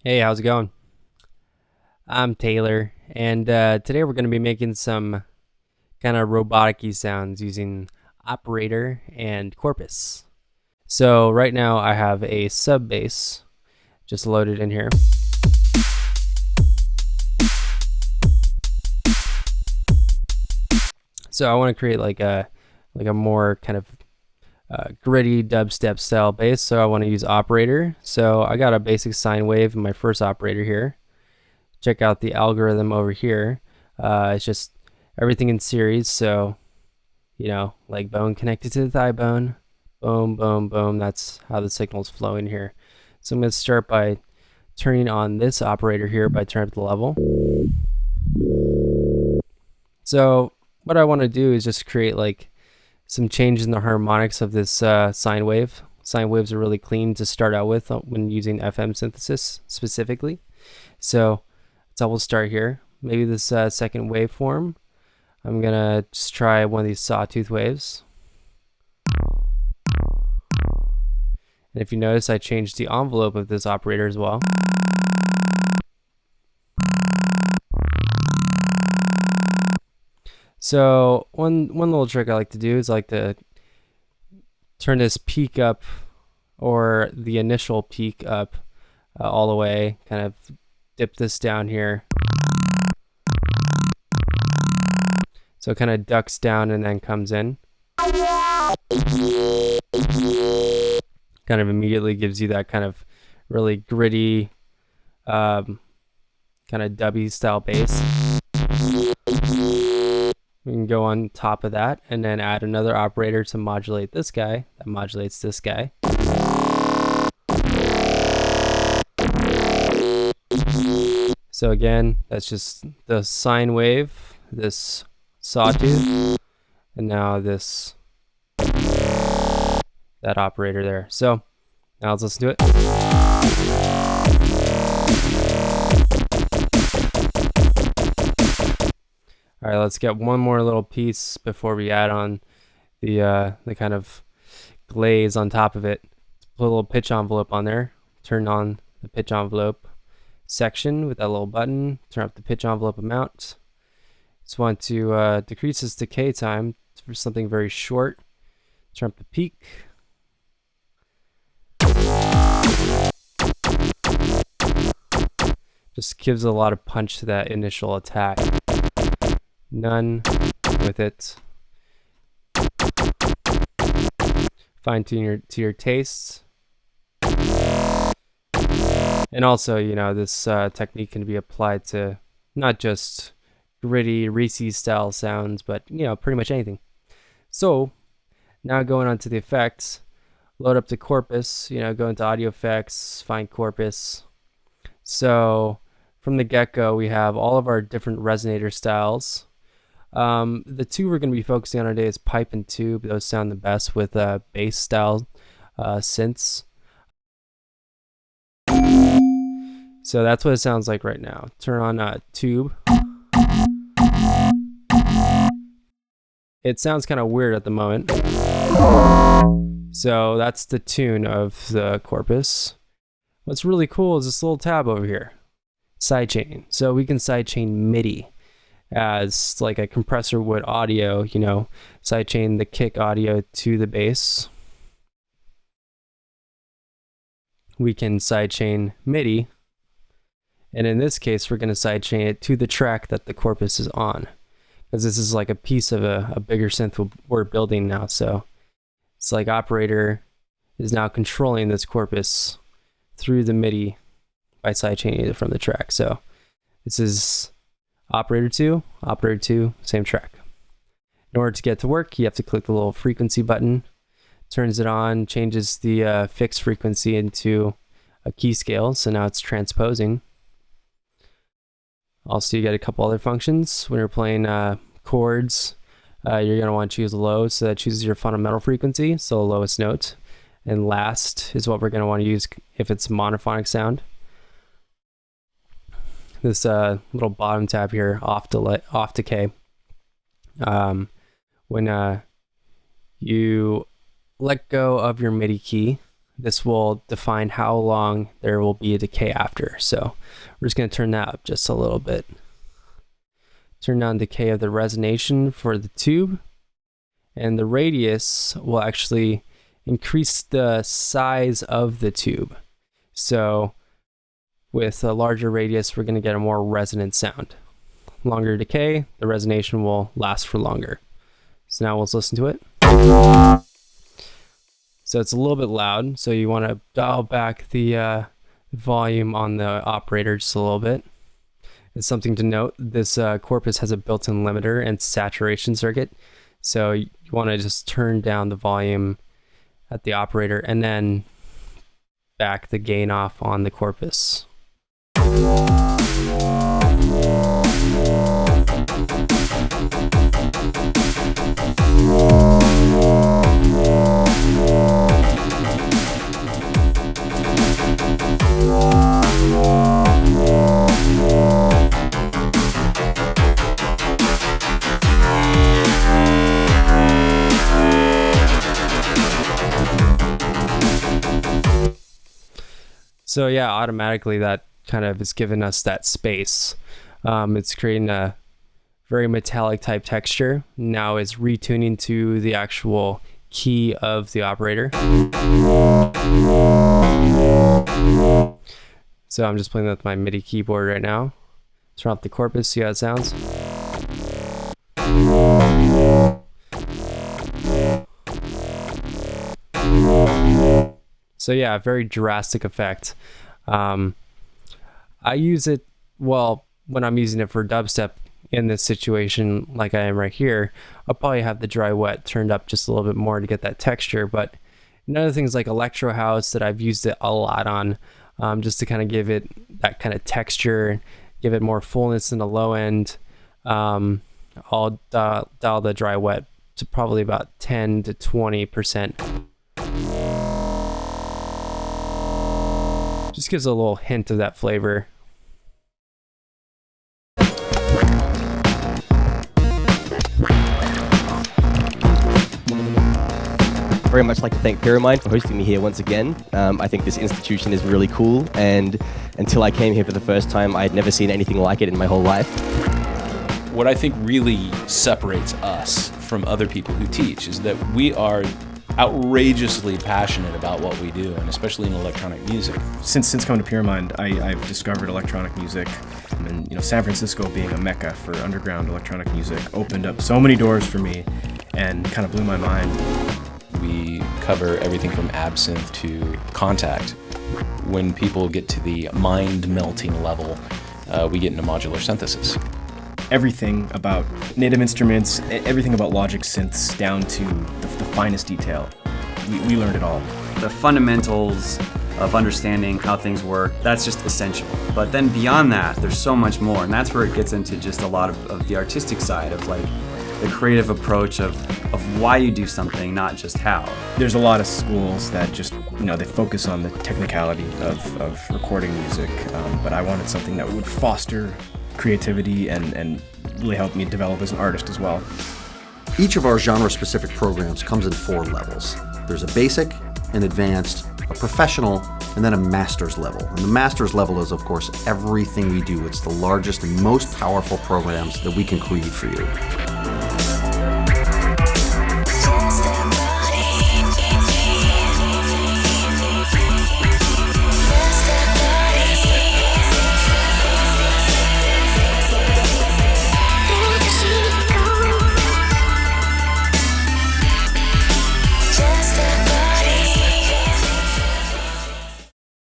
Hey, how's it going? I'm Taylor, and today we're going to be making some kind of robotic-y sounds using Operator and Corpus. So right now I have a sub bass just loaded in here. So I want to create like a more kind of gritty dubstep style bass. So I want to use Operator. So I got a basic sine wave in my first operator here. Check out the algorithm over here. It's just everything in series, so like bone connected to the thigh bone, boom, boom, boom. That's how the signals flow in here. So I'm going to start by turning on this operator here by turning up the level. So what I want to do is just create like some changes in the harmonics of this sine wave. Sine waves are really clean to start out with when using FM synthesis specifically. So we'll start here. Maybe this second waveform, I'm gonna just try one of these sawtooth waves. And if you notice, I changed the envelope of this operator as well. So one little trick I like to do is I like to turn this peak up, or the initial peak up all the way, kind of dip this down here. So it kind of ducks down and then comes in. Kind of immediately gives you that kind of really gritty, kind of dubby style bass. We can go on top of that and then add another operator to modulate this guy. That modulates this guy. So again, that's just the sine wave, this sawtooth, and now this, that operator there. So now let's listen to it. All right, let's get one more little piece before we add on the kind of glaze on top of it. Put a little pitch envelope on there. Turn on the pitch envelope section with that little button. Turn up the pitch envelope amount. Just want to decrease this decay time for something very short. Turn up the peak. Just gives a lot of punch to that initial attack. None with it. Fine tune to your tastes. And also, this technique can be applied to not just gritty Reese style sounds, but pretty much anything. So now going on to the effects, load up the Corpus, go into audio effects, find Corpus. So from the get-go, we have all of our different resonator styles. The two we're going to be focusing on today is pipe and tube. Those sound the best with bass style synths. So that's what it sounds like right now. Turn on tube. It sounds kind of weird at the moment. So that's the tune of the Corpus. What's really cool is this little tab over here, sidechain. So we can sidechain MIDI as like a compressor would audio, sidechain the kick audio to the bass. We can sidechain MIDI, and in this case, we're going to sidechain it to the track that the Corpus is on, because this is like a piece of a bigger synth we're building now. So it's like Operator is now controlling this Corpus through the MIDI by sidechaining it from the track. So this is Operator 2, same track. In order to get to work, you have to click the little frequency button. Turns it on, changes the fixed frequency into a key scale, so now it's transposing. Also, you get a couple other functions. When you're playing chords, you're going to want to choose low, so that chooses your fundamental frequency, so lowest note. And last is what we're going to want to use if it's monophonic sound. This little bottom tab here, off decay. When you let go of your MIDI key, this will define how long there will be a decay after. So we're just going to turn that up just a little bit. Turn on decay of the resonation for the tube, and the radius will actually increase the size of the tube. So with a larger radius, we're going to get a more resonant sound. Longer decay, the resonation will last for longer. So now let's listen to it. So it's a little bit loud, so you want to dial back the volume on the operator just a little bit. It's something to note, this Corpus has a built-in limiter and saturation circuit, so you want to just turn down the volume at the operator and then back the gain off on the Corpus. So yeah, automatically that kind of is giving us that space. It's creating a very metallic type texture. Now it's retuning to the actual key of the operator. So I'm just playing with my MIDI keyboard right now. Turn off the Corpus, see how it sounds. So yeah, a very drastic effect. I use it, well, when I'm using it for dubstep in this situation, like I am right here, I'll probably have the dry wet turned up just a little bit more to get that texture. But another things like electro house that I've used it a lot on, just to kind of give it that kind of texture, give it more fullness in the low end. I'll dial the dry wet to probably about 10 to 20%. Just gives a little hint of that flavor. Very much like to thank Puremind for hosting me here once again. I think this institution is really cool, and until I came here for the first time, I had never seen anything like it in my whole life. What I think really separates us from other people who teach is that we are outrageously passionate about what we do, and especially in electronic music. Since coming to Puremind, I've discovered electronic music, and San Francisco being a mecca for underground electronic music opened up so many doors for me and kind of blew my mind. We cover everything from absinthe to contact. When people get to the mind-melting level, we get into modular synthesis. Everything about native instruments, everything about Logic synths down to the finest detail. We learned it all. The fundamentals of understanding how things work, that's just essential. But then beyond that, there's so much more, and that's where it gets into just a lot of the artistic side of like the creative approach of why you do something, not just how. There's a lot of schools that just, they focus on the technicality of recording music, but I wanted something that would foster creativity and really help me develop as an artist as well. Each of our genre-specific programs comes in 4 levels. There's a basic, an advanced, a professional, and then a master's level. And the master's level is, of course, everything we do. It's the largest and most powerful programs that we can create for you.